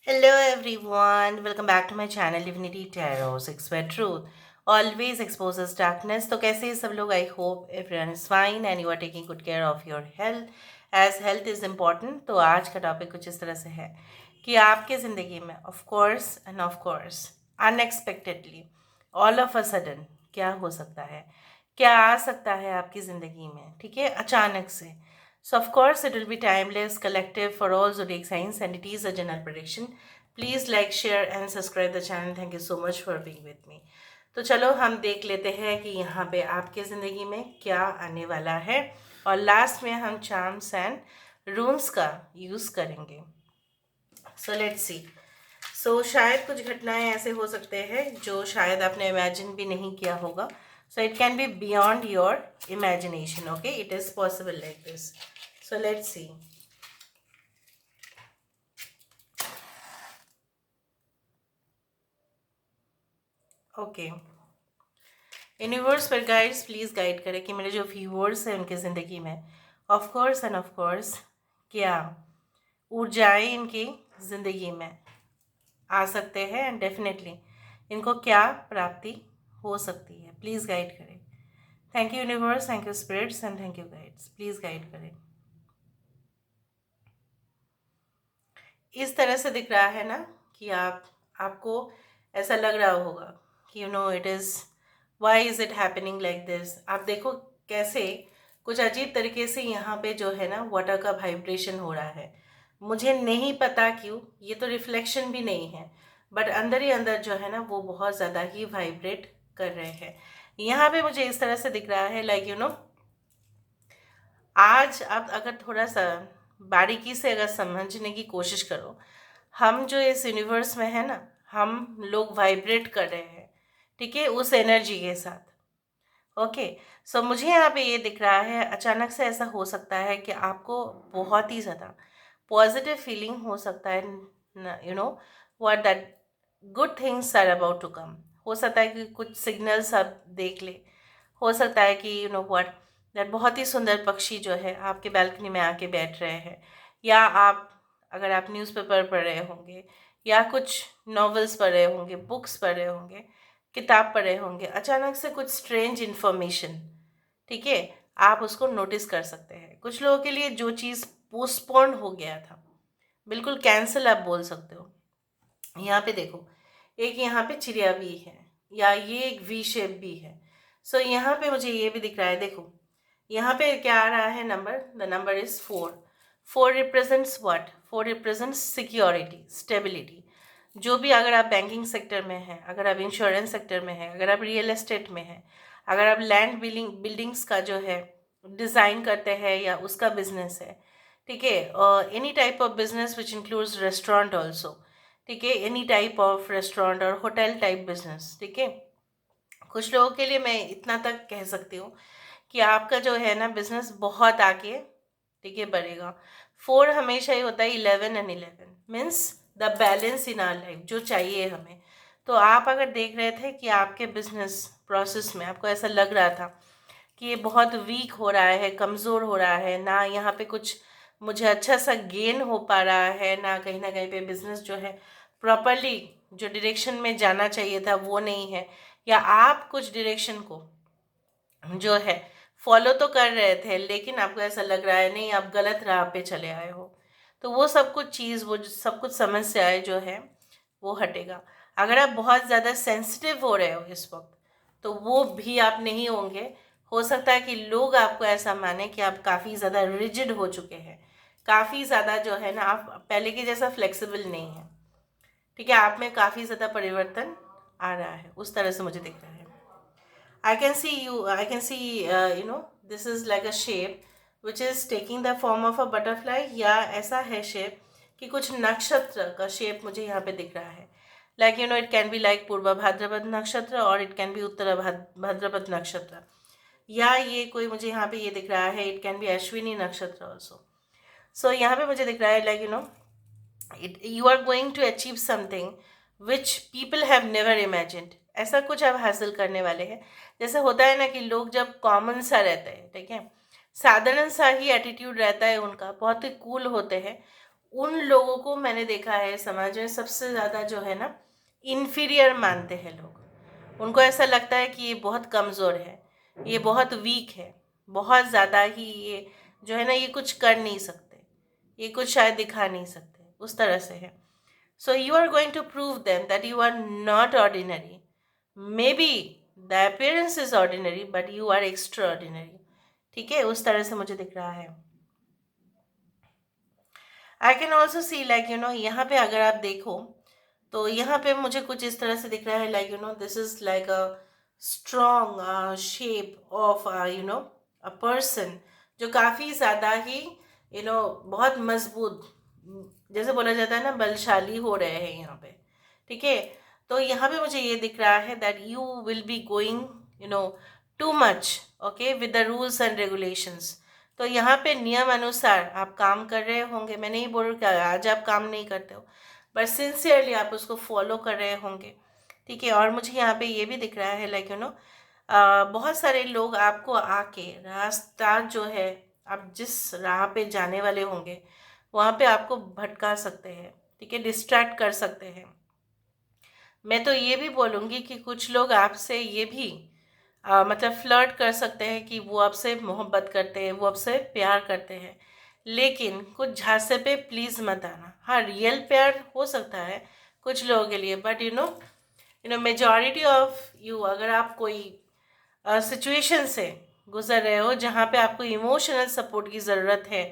Hello everyone, welcome back to my channel Divinity Tarot 6 where truth always exposes darkness. तो कैसे हैं सब लोग? I hope everyone is fine and you are taking good care of your health as health is important. तो आज का topic कुछ इस तरह से है कि आपके ज़िंदगी में of course and of course unexpectedly all of a sudden क्या हो सकता है, क्या आ सकता है आपकी ज़िंदगी में, ठीक है, अचानक से. So of course it will be timeless, collective for all zodiac signs and it is a general prediction. Please like, share and subscribe the channel. Thank you so much for being with me. तो चलो हम देख लेते हैं कि यहाँ पे आपके ज़िंदगी में क्या आने वाला है और लास्ट में हम चार्म्स एंड रून्स का यूज़ करेंगे. So let's see. सो शायद कुछ घटनाएं ऐसे हो सकते हैं जो शायद आपने इमेजिन भी नहीं किया होगा. So it can be beyond your imagination. Okay, it is possible like this. So let's see. Okay. Universe पर गाइड्स प्लीज़ गाइड करें कि मेरे जो व्यूअर्स हैं उनकी ज़िंदगी में of course end of course क्या ऊर्जाएं इनकी ज़िंदगी में आ सकते हैं एंड डेफिनेटली इनको क्या प्राप्ति हो सकती है. प्लीज़ गाइड करें. Thank you universe, thank you spirits and thank you guides. Please guide करें. इस तरह से दिख रहा है ना कि आपको ऐसा लग रहा होगा कि it is why is it happening like this. आप देखो कैसे कुछ अजीब तरीके से यहाँ पे जो है ना वाटर का वाइब्रेशन हो रहा है. मुझे नहीं पता क्यों, ये तो रिफ्लेक्शन भी नहीं है, बट अंदर ही अंदर जो है ना वो बहुत ज़्यादा ही वाइब्रेट कर रहे हैं. यहाँ पे मुझे इस तरह से दिख रहा है लाइक आज आप अगर थोड़ा सा बारीकी से अगर समझने की कोशिश करो, हम जो इस यूनिवर्स में है ना, हम लोग वाइब्रेट कर रहे हैं, ठीक है, उस एनर्जी के साथ. ओके. सो मुझे यहाँ पे ये दिख रहा है अचानक से ऐसा हो सकता है कि आपको बहुत ही ज़्यादा पॉजिटिव फीलिंग हो सकता है. What that good things are about to come. हो सकता है कि कुछ सिग्नल्स आप देख ले. हो सकता है कि व्हाट दैट बहुत ही सुंदर पक्षी जो है आपके बैल्कनी में आके बैठ रहे हैं, या आप अगर आप न्यूज़पेपर पढ़ रहे होंगे या कुछ नॉवेल्स पढ़ रहे होंगे, बुक्स पढ़ रहे होंगे, किताब पढ़ रहे होंगे, अचानक से कुछ स्ट्रेंज इन्फॉर्मेशन, ठीक है, आप उसको नोटिस कर सकते हैं. कुछ लोगों के लिए जो चीज़ पोस्टपोन हो गया था, बिल्कुल कैंसिल आप बोल सकते हो. यहाँ पे देखो, एक यहाँ पे चिड़िया भी है या ये एक वी शेप भी है. सो यहाँ पे मुझे ये भी दिख रहा है. देखो यहाँ पे क्या आ रहा है number. The number is 4. 4 represents what. 4 represents security, stability. जो भी, अगर आप बैंकिंग सेक्टर में हैं, अगर आप इंश्योरेंस सेक्टर में हैं, अगर आप रियल एस्टेट में हैं, अगर आप लैंड बिल्डिंग्स का जो है डिज़ाइन करते हैं या उसका बिजनेस है, ठीक है, any type of business which includes restaurant also, ठीक है, एनी टाइप ऑफ रेस्टोरेंट और होटल टाइप बिजनेस, ठीक है. कुछ लोगों के लिए मैं इतना तक कह सकती हूँ कि आपका जो है ना बिजनेस बहुत आगे, ठीक है, बढ़ेगा. 4 हमेशा ही होता है 11 and 11 means the balance in our life जो चाहिए हमें. तो आप अगर देख रहे थे कि आपके बिजनेस प्रोसेस में आपको ऐसा लग रहा था कि ये बहुत वीक हो रहा है, कमज़ोर हो रहा है ना, यहाँ पे कुछ मुझे अच्छा सा गेन हो पा रहा है ना कहीं पे बिजनेस जो है प्रॉपरली जो डायरेक्शन में जाना चाहिए था वो नहीं है, या आप कुछ डायरेक्शन को जो है फॉलो तो कर रहे थे लेकिन आपको ऐसा लग रहा है नहीं, आप गलत राह पे चले आए हो, तो वो सब कुछ चीज़, वो सब कुछ समस्याएं जो है वो हटेगा. अगर आप बहुत ज़्यादा सेंसिटिव हो रहे हो इस वक्त, तो वो भी आप नहीं होंगे. हो सकता है कि लोग आपको ऐसा माने कि आप काफ़ी ज़्यादा रिजिड हो चुके हैं, काफ़ी ज़्यादा जो है ना आप पहले के जैसा फ्लेक्सिबल नहीं है, ठीक है, आप में काफ़ी ज़्यादा परिवर्तन आ रहा है, उस तरह से मुझे दिख रहा है. I can see, this is like a shape which is taking the form of a butterfly, या ऐसा है शेप कि कुछ नक्षत्र का शेप मुझे यहाँ पे दिख रहा है. Like it can be like पूर्व भाद्रपद नक्षत्र और इट कैन बी उत्तर भाद्रपद नक्षत्र, या ये कोई मुझे यहाँ पे ये दिख रहा है इट कैन बी अश्विनी नक्षत्र ऑल्सो. सो यहाँ पे मुझे दिख रहा है like you are going to achieve something which people have never imagined. ऐसा कुछ आप हासिल करने वाले हैं. जैसे होता है ना कि लोग जब कॉमन सा रहते हैं, ठीक है, साधारण सा ही एटीट्यूड रहता है उनका, बहुत ही कूल होते हैं, उन लोगों को मैंने देखा है समाज में सबसे ज़्यादा जो है ना इन्फीरियर मानते हैं लोग। उनको ऐसा लगता है कि ये बहुत कमज़ोर है, ये बहुत वीक है, बहुत ज़्यादा ही ये जो है ना ये कुछ कर नहीं सकते, ये कुछ शायद दिखा नहीं सकते, उस तरह से है। So you are going to prove them that you are not ordinary. Maybe the appearance is ordinary but you are extraordinary. ठीक है, उस तरह से मुझे दिख रहा है। I can also see like यहाँ पे अगर आप देखो तो यहाँ पे मुझे कुछ इस तरह से दिख रहा है like this is like a strong shape of a person जो काफ़ी ज़्यादा ही बहुत मजबूत, जैसे बोला जाता है ना बलशाली हो रहे हैं यहाँ पे। ठीक है, तो यहाँ पे मुझे ये दिख रहा है that you will be going too much okay with the rules and regulations. तो यहाँ पे नियम अनुसार आप काम कर रहे होंगे। मैं नहीं बोल रही आज आप काम नहीं करते हो, बट सिंसियरली आप उसको फॉलो कर रहे होंगे। ठीक है, और मुझे यहाँ पे ये भी दिख रहा है लाइक बहुत सारे लोग आपको आके रास्ता जो है आप जिस राह पे जाने वाले होंगे वहाँ पे आपको भटका सकते हैं। ठीक है, डिस्ट्रैक्ट कर सकते हैं। मैं तो ये भी बोलूँगी कि कुछ लोग आपसे ये भी मतलब फ्लर्ट कर सकते हैं कि वो आपसे मोहब्बत करते हैं, वो आपसे प्यार करते हैं, लेकिन कुछ झांसे पे प्लीज़ मत आना। हाँ, रियल प्यार हो सकता है कुछ लोगों के लिए, बट मेजॉरिटी ऑफ यू अगर आप कोई सिचुएशन से गुजर रहे हो जहाँ पे आपको इमोशनल सपोर्ट की ज़रूरत है,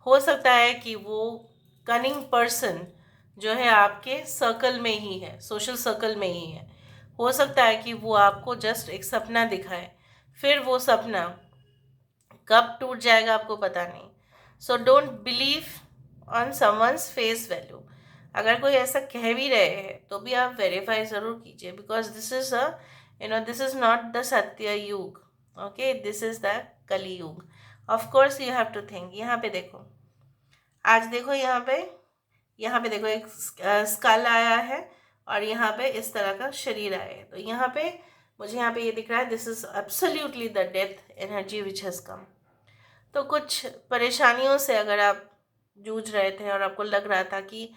हो सकता है कि वो कनिंग पर्सन जो है आपके सर्कल में ही है, सोशल सर्कल में ही है। हो सकता है कि वो आपको जस्ट एक सपना दिखाए, फिर वो सपना कब टूट जाएगा आपको पता नहीं। So don't believe on someone's face value. अगर कोई ऐसा कह भी रहे हैं तो भी आप वेरीफाई ज़रूर कीजिए, because this is this is not the Satya Yuga. Okay, this is the Kali Yuga. Of course you have to think. यहाँ पे देखो, आज देखो यहाँ पे देखो एक स्कल आया है और यहाँ पे इस तरह का शरीर आया है। तो यहाँ पे मुझे यहाँ पे ये दिख रहा है this is absolutely the death energy which has come. तो कुछ परेशानियों से अगर आप जूझ रहे थे और आपको लग रहा था कि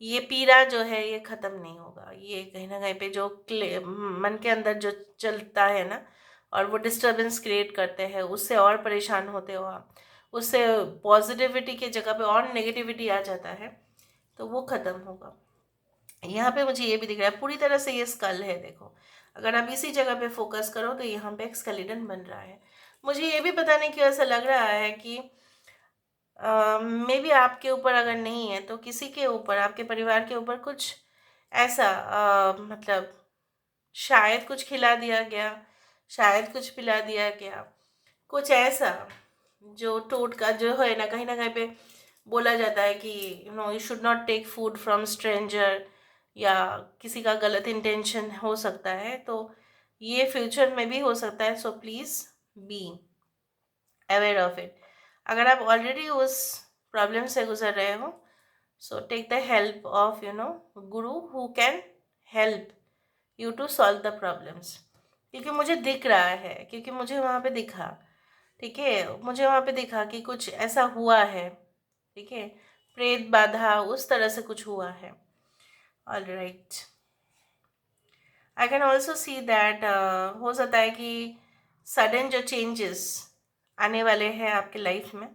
ये पीड़ा जो है ये ख़त्म नहीं होगा, ये कहीं ना कहीं पे जो मन के अंदर जो चलता है ना और वो डिस्टरबेंस क्रिएट करते हैं, उससे और परेशान होते हो आप, उससे पॉजिटिविटी की जगह पे और नेगेटिविटी आ जाता है, तो वो ख़त्म होगा। यहाँ पे मुझे ये भी दिख रहा है पूरी तरह से ये स्कल है। देखो, अगर आप इसी जगह पे फोकस करो तो यहाँ पे एक स्केलेटन बन रहा है। मुझे ये भी पता नहीं क्यों ऐसा लग रहा है कि मे बी आपके ऊपर अगर नहीं है तो किसी के ऊपर, आपके परिवार के ऊपर कुछ ऐसा मतलब शायद कुछ खिला दिया गया, शायद कुछ पिला दिया गया, कुछ ऐसा जो टोटका जो है ना कहीं पे बोला जाता है कि you should not take food from stranger, या किसी का गलत इंटेंशन हो सकता है, तो ये फ्यूचर में भी हो सकता है। So please be aware of it. अगर आप ऑलरेडी उस प्रॉब्लम से गुजर रहे हो, so take the help of guru who can help you to solve the problems. क्योंकि मुझे दिख रहा है, क्योंकि मुझे वहाँ पे दिखा। ठीक है, मुझे वहाँ पे दिखा कि कुछ ऐसा हुआ है। ठीक है, प्रेत बाधा उस तरह से कुछ हुआ है। All right, I can also see that हो सकता है कि सडन जो चेंजेस आने वाले हैं आपके लाइफ में,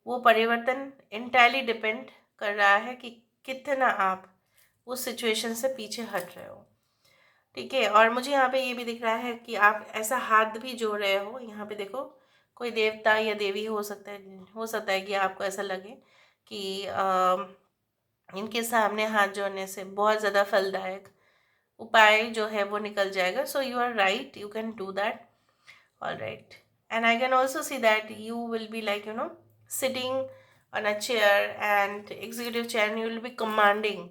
वो परिवर्तन इंटायरली डिपेंड कर रहा है कि कितना आप उस सिचुएशन से पीछे हट रहे हो। ठीक है, और मुझे यहाँ पे ये भी दिख रहा है कि आप ऐसा हाथ भी जोड़ रहे हो। यहाँ पे देखो, कोई देवता या देवी हो सकता है कि आपको ऐसा लगे कि इनके सामने हाथ जोड़ने से बहुत ज़्यादा फलदायक उपाय जो है वो निकल जाएगा। So you are right, you can do that. All right. And I can also see that you will be like, sitting on a chair and executive chair, and you will be commanding.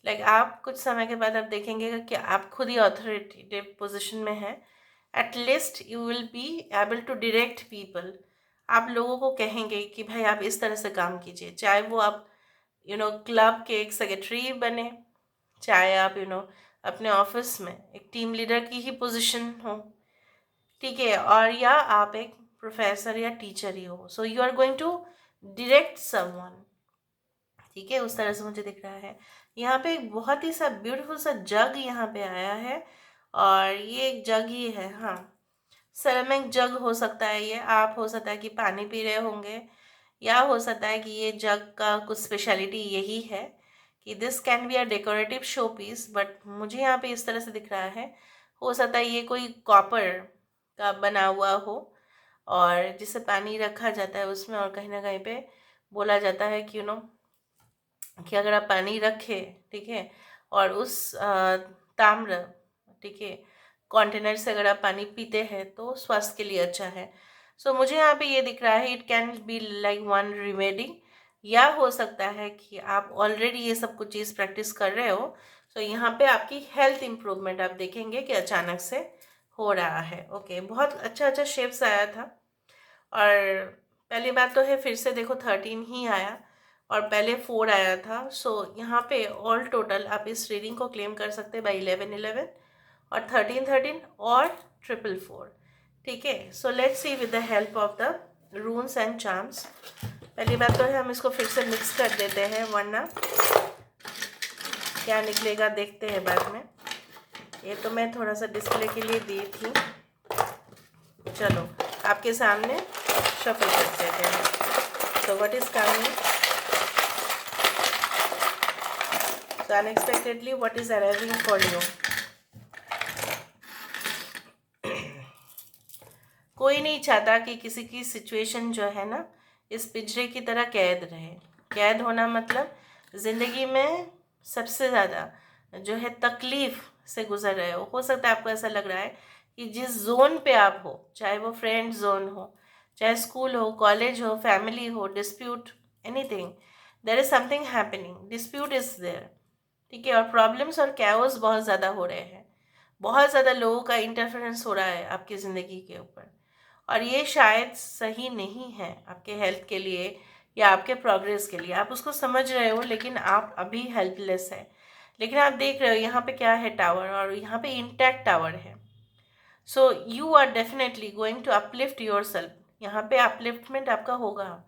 Like आप कुछ समय के बाद आप देखेंगे कि आप खुद ही authoritative position में हैं. At least you will be able to direct people. आप लोगों को कहेंगे कि भाई आप इस तरह से काम कीजिए, चाहे वो आप क्लब के एक सेक्रेटरी बने, चाहे आप अपने ऑफिस में एक टीम लीडर की ही पोजीशन हो। ठीक है, और या आप एक प्रोफेसर या टीचर ही हो। So you are going to direct someone. ठीक है, उस तरह से मुझे दिख रहा है। यहाँ पे एक बहुत ही सा ब्यूटीफुल सा जग यहाँ पे आया है, और ये एक जग ही है। हाँ, सेरेमिक जग हो सकता है ये। आप हो सकता है कि पानी पी रहे होंगे, या हो सकता है कि ये जग का कुछ स्पेशलिटी यही है कि this can be a decorative show piece, but मुझे यहाँ पे इस तरह से दिख रहा है। हो सकता है ये कोई कॉपर का बना हुआ हो, और जिसे पानी रखा जाता है उसमें, और कहीं ना कहीं पे बोला जाता है कि कि अगर आप पानी रखें, ठीक है, और उस ताम्र, ठीक है, कंटेनर से अगर आप पानी पीते हैं तो स्वास्थ्य के लिए अच्छा है। सो मुझे यहाँ पे ये दिख रहा है, it can be like one remedy, या हो सकता है कि आप ऑलरेडी ये सब कुछ चीज़ प्रैक्टिस कर रहे हो। सो यहाँ पे आपकी हेल्थ इम्प्रूवमेंट आप देखेंगे कि अचानक से हो रहा है। ओके, बहुत अच्छा अच्छा शेप्स आया था। और पहली बात तो है, फिर से देखो 13 ही आया, और पहले 4 आया था। सो यहाँ पे ऑल टोटल आप इस रीडिंग को क्लेम कर सकते हैं बाई 11 और 13 और 444। ठीक है, so let's see with the help of the रून्स and charms. पहली बात तो है, हम इसको फिर से मिक्स कर देते हैं, वरना क्या निकलेगा देखते हैं बाद में। ये तो मैं थोड़ा सा डिस्प्ले के लिए दी थी। चलो आपके सामने शफल कर देते हैं। So what is coming? So unexpectedly what is arriving for you? कोई नहीं चाहता कि किसी की सिचुएशन जो है ना इस पिंजरे की तरह कैद रहे। कैद होना मतलब ज़िंदगी में सबसे ज़्यादा जो है तकलीफ़ से गुजर रहे हो सकता है आपको ऐसा लग रहा है कि जिस जोन पे आप हो, चाहे वो फ्रेंड जोन हो, चाहे स्कूल हो, कॉलेज हो, फैमिली हो, dispute, anything, there is something happening, dispute is there, ठीक है, और प्रॉब्लम्स और कैओस बहुत ज़्यादा हो रहे हैं। बहुत ज़्यादा लोगों का इंटरफेरेंस हो रहा है आपकी ज़िंदगी के ऊपर, और ये शायद सही नहीं है आपके हेल्थ के लिए या आपके प्रोग्रेस के लिए। आप उसको समझ रहे हो, लेकिन आप अभी हेल्पलेस है। लेकिन आप देख रहे हो यहाँ पे क्या है, टावर, और यहाँ पे इंटैक्ट टावर है। So you are definitely going to uplift yourself. यहाँ पे अपलिफ्टमेंट आपका होगा,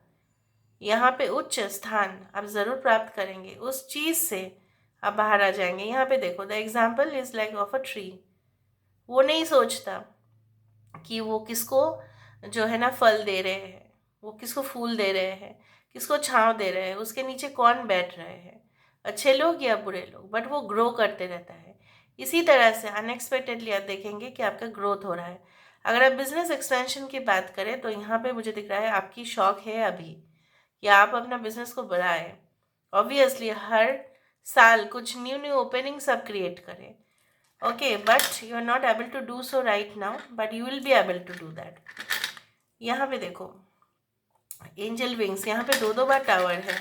यहाँ पे उच्च स्थान आप ज़रूर प्राप्त करेंगे। उस चीज़ से आप बाहर आ जाएंगे। यहाँ पे देखो, the example is like of a tree. वो नहीं सोचता कि वो किसको जो है ना फल दे रहे हैं, वो किसको फूल दे रहे हैं, किसको छांव दे रहे हैं, उसके नीचे कौन बैठ रहे हैं, अच्छे लोग या बुरे लोग, बट वो ग्रो करते रहता है। इसी तरह से अनएक्सपेक्टेडली आप देखेंगे कि आपका ग्रोथ हो रहा है। अगर आप बिजनेस एक्सपेंशन की बात करें तो यहाँ पे मुझे दिख रहा है आपकी शौक है अभी कि आप अपना बिजनेस को बढ़ाएं। ऑब्वियसली हर साल कुछ न्यू न्यू ओपनिंग्स आप क्रिएट करें। Okay, but you are not able to do so right now, but you will be able to do that. यहाँ पे देखो एंजल विंग्स, यहाँ पे दो दो बार टावर है।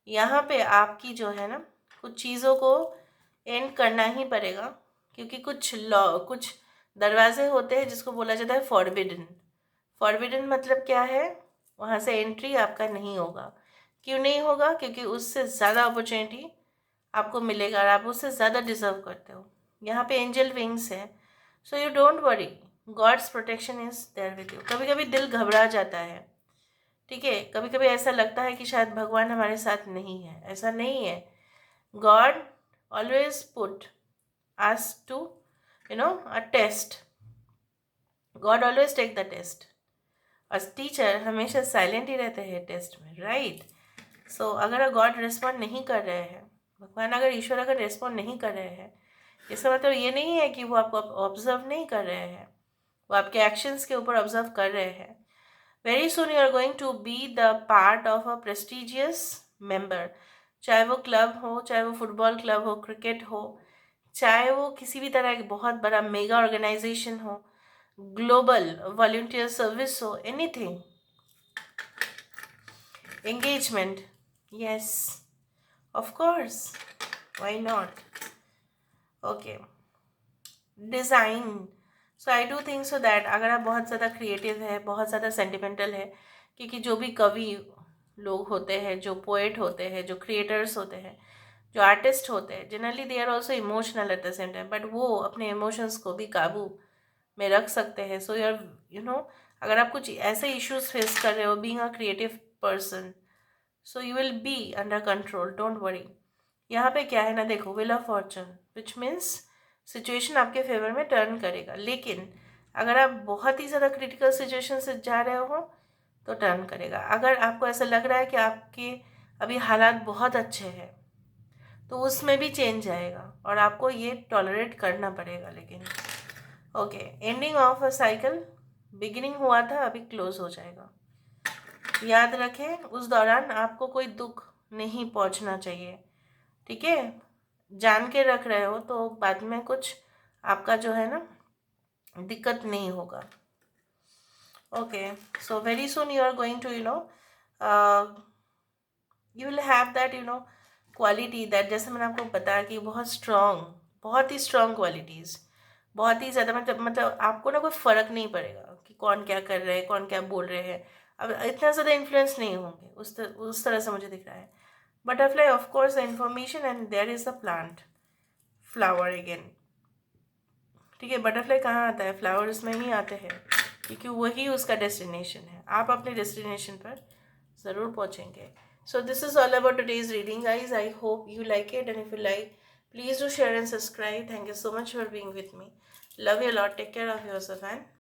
यहाँ पे आपकी जो है ना कुछ चीज़ों को एंड करना ही पड़ेगा, क्योंकि कुछ लॉ, कुछ दरवाजे होते हैं जिसको बोला जाता है फॉरबिडन। फॉरबिडन मतलब क्या है, वहाँ से एंट्री आपका नहीं होगा। क्यों नहीं होगा? क्योंकि उससे ज़्यादा अपॉर्चुनिटी आपको मिलेगा और आप उससे ज़्यादा डिजर्व करते हो। यहाँ पे एंजल विंग्स है, so you don't worry, God's protection is there with you. कभी कभी दिल घबरा जाता है, ठीक है, कभी कभी ऐसा लगता है कि शायद भगवान हमारे साथ नहीं है। ऐसा नहीं है। God always put us to a test. God always take the test. और टीचर हमेशा साइलेंट ही रहते हैं टेस्ट में, राइट। सो अगर गॉड रिस्पॉन्ड नहीं कर रहे हैं, भगवान अगर, ईश्वर अगर रिस्पॉन्ड नहीं कर रहे हैं, इसका मतलब ये नहीं है कि वो आपको ऑब्जर्व नहीं कर रहे हैं, वो आपके एक्शंस के ऊपर ऑब्जर्व कर रहे हैं। Very soon you are going to be the part of a prestigious member, चाहे वो क्लब हो, चाहे वो फुटबॉल क्लब हो, क्रिकेट हो, चाहे वो किसी भी तरह का बहुत बड़ा मेगा ऑर्गेनाइजेशन हो, ग्लोबल वॉलंटियर सर्विस हो, anything, engagement, yes, of course, why not? Okay, design, so I do think so that अगर आप बहुत ज़्यादा क्रिएटिव है, बहुत ज़्यादा सेंटिमेंटल है, क्योंकि जो भी कवि लोग होते हैं, जो पोएट होते हैं, जो क्रिएटर्स होते हैं, जो आर्टिस्ट होते हैं, generally they are also emotional at the same time, but वो अपने इमोशंस को भी काबू में रख सकते हैं। सो यू नो, अगर आप कुछ ऐसे इश्यूज फेस कर रहे हो being a creative person, so you will be under control, don't worry. यहाँ पे क्या है ना, देखो, will of Fortune which means situation आपके फेवर में टर्न करेगा, लेकिन अगर आप बहुत ही ज़्यादा क्रिटिकल सिचुएशन से जा रहे हो तो टर्न करेगा। अगर आपको ऐसा लग रहा है कि आपके अभी हालात बहुत अच्छे हैं तो उसमें भी चेंज आएगा और आपको ये टॉलरेट करना पड़ेगा। लेकिन okay, ending of a cycle, beginning हुआ था अभी क्लोज हो जाएगा। याद रखें उस दौरान आपको कोई दुख नहीं पहुंचना चाहिए, ठीक है। जान के रख रहे हो तो बाद में कुछ आपका जो है ना दिक्कत नहीं होगा। Okay, so very soon you are going to you will have that quality that, जैसे मैंने आपको बताया कि बहुत स्ट्रॉन्ग, बहुत ही स्ट्रॉन्ग क्वालिटीज़, बहुत ही ज़्यादा, मतलब आपको ना कोई फ़र्क नहीं पड़ेगा कि कौन क्या कर रहे हैं, कौन क्या बोल रहे हैं। अब इतना ज़्यादा इन्फ्लुएंस नहीं होंगे उस तरह से मुझे दिख रहा है। Butterfly of course information and there is a plant flower again, ठीक है। बटरफ्लाई कहाँ आता है, फ्लावर्स में ही आते हैं, क्योंकि वही उसका डेस्टिनेशन है। आप अपने डेस्टिनेशन पर ज़रूर पहुँचेंगे। So this is all about today's reading guys. I hope you like it, and if you like, please do share and subscribe. Thank you so much for being with me. Love you a lot. Take care of yourself and